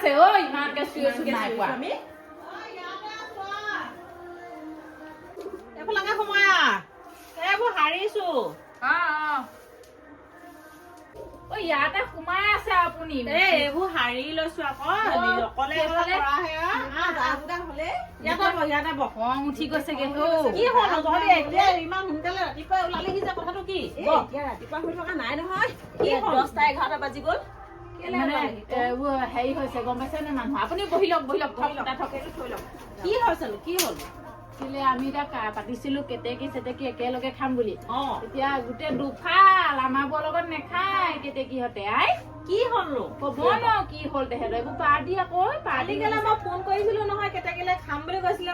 আছে ঐ ইমানকে চিঞৰিছো নাই কোৱা আমি এইফালে সময় এইবোৰ হাৰিছো ঐ ইয়াতে সোমাই আছে আপুনি এইবোৰ হাৰি লৈছো আকৌ অকলে ইয়াতে বহ খং উঠি গৈছেগে কি হ'ল তহঁতি এতিয়া ইমান সোনকালে ৰাতিপুৱা ওলালেহি যে কথাটো কি এতিয়া ৰাতিপুৱা হৈ থকা নাই নহয় কি 10টা 11টা বাজি গ'ল হেৰি হৈছে গম পাইছে নে মানুহ আপুনি বহি লওক কি হৈছিল কি হ'ল আমি এতিয়া পাতিছিলো কেতেকী চেতেকী একেলগে খাম বুলি এতিয়া গোটেই দুফাল আমাৰবোৰৰ লগত নেখায় কেতেকীহঁতে আই কি হ'ল ক'ব ন কি হ'ল তেহেঁতৰ এইবোৰ পাৰ্টি আকৌ পাৰ্টি কেলে মই ফোন কৰিছিলো নহয় কেতেকীলে খাম বুলি কৈছিলে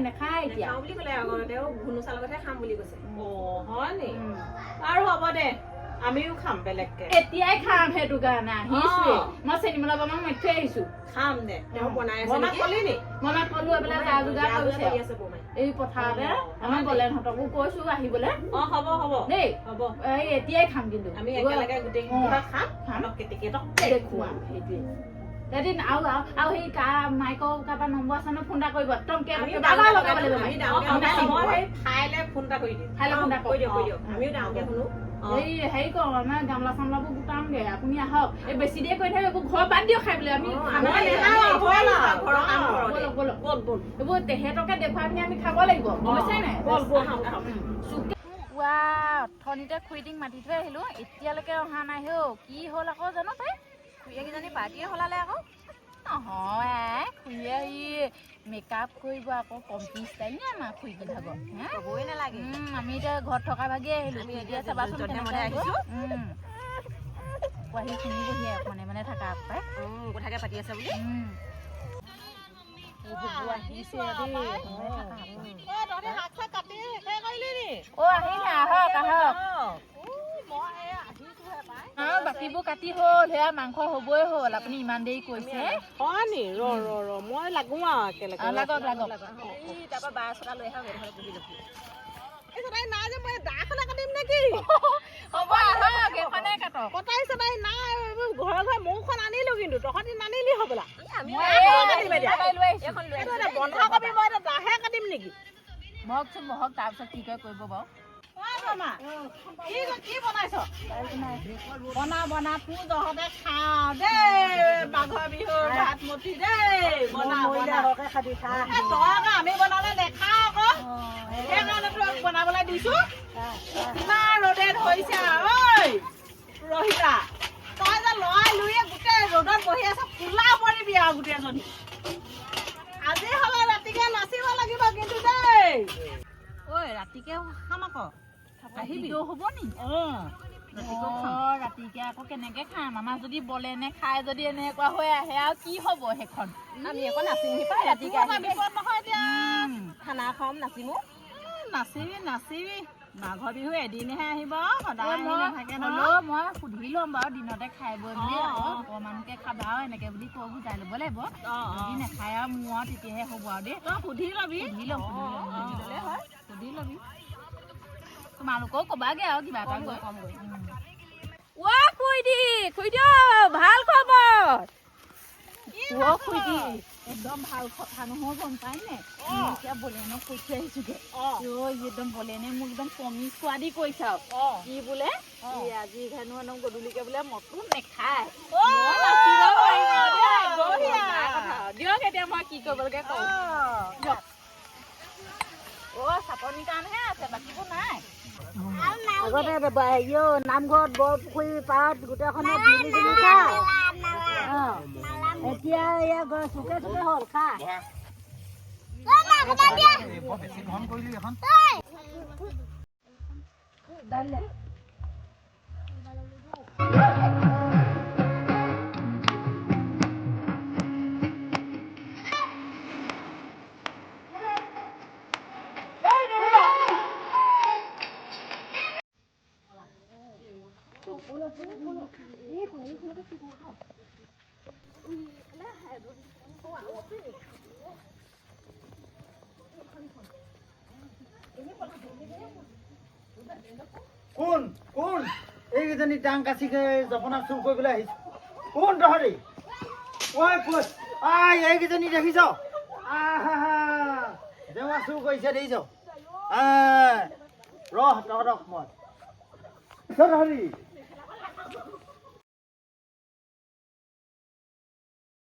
নেখায় এতিয়া খাম বুলি ক'লে আগতে ভুনুচাৰ লগতহে খাম বুলি কৈছে হয় নি আৰু হ'ব দে আমিও খাম বেলেগকে এতিয়াই খাম সেইটো কাৰণে আহিছোৱে মই চেনিমলা বাবাক মাতি থৈ আহিছো খাম দে তেওঁ বনাই আছে নেকি কলি নি মই ক'লো এইবিলাক যা যোগাৰ কৰিছে এই পথাৰতে আমাৰ বলেনহঁতকো কৈছো আহিবলৈ হ'ব দেই হ'ব এই এতিয়াই খাম কিন্তু আমি একেলগে গোটেই খাম কেতেকীহঁতক দেখুৱাম সেইটোৱে এদিন আৰু সেই মাইকৰ কাৰোবাৰ নম্বৰ আছে ন ফোন এটা কৰিব একদম লগাব লাগিব ঠাইলে ফোন এটা কৰি দিম আমিও ডাঙৰকে শুনো হেৰি কৰো আমাৰ গামলা চামলাবোৰ গোটামগে আপুনি আহক এই বেছি দিয়ে কৈ থাকে এইবোৰ ঘৰ বাদ দিয়ক খাই বোলে আমি এইবোৰ তেহেঁতকে দেখুৱাই পিনি আমি খাব লাগিব বুজিছে নাই অথনিতে খুৰীটিক মাতি থৈ আহিলো এতিয়ালৈকে অহা নাই হেও কি হ'ল আকৌ জানো পাই খুৰীয়েকেইজনী পাৰ্টিয়ে সলালে আকৌ নহয় খুৰীয়ে মেকআপ কৰিব আকৌ কম্পি ষ্টাইল নে আমাৰ খুৰীকি ভাগৰ ক'বই নালাগে আমি এতিয়া ঘৰত থকা ভাগিয়ে আহিলো এতিয়া চাবাচোন আহিছো আহি শুনিবহি মানে থাকা পাই কথাকে পাতি আছে বুলি আহিছে দেই বাকীবোৰ কাটি হ'ল সেয়া মাংস হবই হ'ল আপুনি ইমান দেৰি কৈছে হয় নি মই লাগো আৰু একেলগে লাগক তাৰপৰা বাৰ চটা লৈ আহক নাই যে মই দাখনে কাটিম নেকি হ'ব আহক এখনে কাটক কটাই চটাই নাই ঘৰে মৌখন আনিলো কিন্তু তহঁতি নানিলি হ'বলা বন্ধাকবি মই দাহে কাটিম নেকি বহকচোন বহক তাৰপিছত কি কয় কৰিব বাৰু কি বনাইছ বনা তোৰ তহঁতে খাওঁ দেই মাঘৰ বিহুৰ ভাত মুঠি দেই আমি বনালে নেখাওঁ আকৌ সেইকাৰণে তোক বনাবলৈ দিছো ইমান ৰ'দে ধৰিছে ঐ ৰহিতা তই যে লৰাই লুইয়ে গোটেই ৰ'দত বহি আছ কোলা পৰিবি আৰু গোটেইজনী আজি হ'লে ৰাতিকে নাচিব লাগিব কিন্তু দেই ঐ ৰাতিকে খাম আকৌ আহিবি হ'ব নি ৰাতিকে আকৌ কেনেকে খাম আমাৰ যদি বলে নে খাই যদি এনেকুৱা হৈ আহে আৰু কি হ'ব সেইখন আমি আকৌ নাচিম ৰাতিকে বিপদ নহয় এতিয়া খানা খাম নাচিমো নাচিবি মাঘৰ বিহু এদিনহে আহিব সদায় নাথাকে হ'লেও মই সুধি ল'ম বাৰু দিনতে খাই বৈ মেলি আকৌ অকণমানকে খাবা আৰু এনেকে বুলি কৈ বুজাই ল'ব লাগিব যদি নাখায় আৰু মোৰ আৰু তেতিয়াহে হ'ব আৰু দেই তই সুধি ল'বি সুধি ল'বি তোমালোকেও ক'বাগে আৰু কিবা এটা কমগৈ খুইদি ভাল খবৰ খুইদি একদম ভাল কথা নহয় গম পাই নে এতিয়া বলেনক কৈ থৈ আহিছোগে একদম বলেনে মোক একদম কমি খোৱাদি কৈছে আৰু কি বোলে আজি হেনো একদম গধূলিকে বোলে মতো নেখায় দিয়ক এতিয়া মই কি কৰিবলৈকে কওঁ চাটনিৰ কাৰণেহে আছে বাকীবোৰ নাই আগতে নামঘৰত বৰ পুখুৰী পাৰত গোটেইখনে এতিয়া চুকে চুকে হ'ল খা কোন এইকেইজনী ডাং কাচিকে জপনা চুৰ কৰিবলৈ আহিছে কোন তহঁতি ঐ পুত এইকেইজনী দেখিছ জেওৰা চুৰ কৰিছে দেখিছ ৰহ তহঁতক মই